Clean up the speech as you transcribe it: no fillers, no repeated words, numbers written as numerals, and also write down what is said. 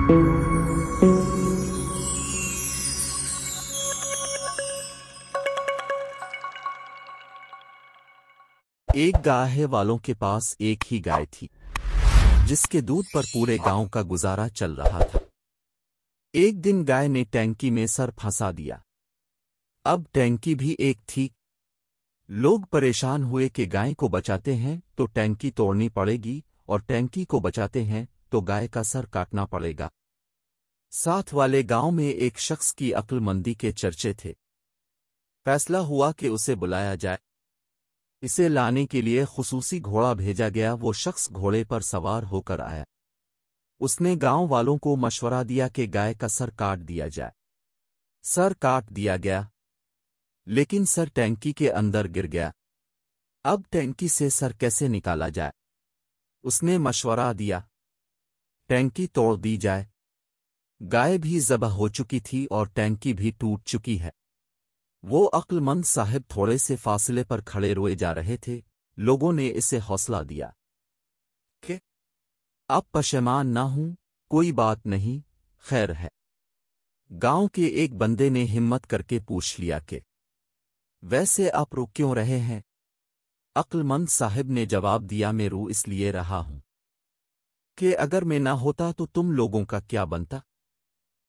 ایک گاہ والوں کے پاس ایک ہی گائے تھی جس کے دودھ پر پورے گاؤں کا گزارا چل رہا تھا۔ ایک دن گائے نے ٹینکی میں سر پھنسا دیا۔ اب ٹینکی بھی ایک تھی۔ لوگ پریشان ہوئے کہ گائے کو بچاتے ہیں تو ٹینکی توڑنی پڑے گی اور ٹینکی کو بچاتے ہیں تو گائے کا سر کاٹنا پڑے گا۔ ساتھ والے گاؤں میں ایک شخص کی عقل مندی کے چرچے تھے۔ فیصلہ ہوا کہ اسے بلایا جائے۔ اسے لانے کے لیے خصوصی گھوڑا بھیجا گیا۔ وہ شخص گھوڑے پر سوار ہو کر آیا۔ اس نے گاؤں والوں کو مشورہ دیا کہ گائے کا سر کاٹ دیا جائے۔ سر کاٹ دیا گیا، لیکن سر ٹینکی کے اندر گر گیا۔ اب ٹینکی سے سر کیسے نکالا جائے؟ اس نے مشورہ دیا، ٹینکی توڑ دی جائے۔ گائے بھی ذبح ہو چکی تھی اور ٹینکی بھی ٹوٹ چکی ہے۔ وہ عقل مند صاحب تھوڑے سے فاصلے پر کھڑے روئے جا رہے تھے۔ لوگوں نے اسے حوصلہ دیا کہ اب پشیمان نہ ہوں، کوئی بات نہیں، خیر ہے۔ گاؤں کے ایک بندے نے ہمت کر کے پوچھ لیا کہ ویسے آپ رو کیوں رہے ہیں؟ عقل مند صاحب نے جواب دیا، میں رو اس لیے رہا ہوں کہ اگر میں نہ ہوتا تو تم لوگوں کا کیا بنتا؟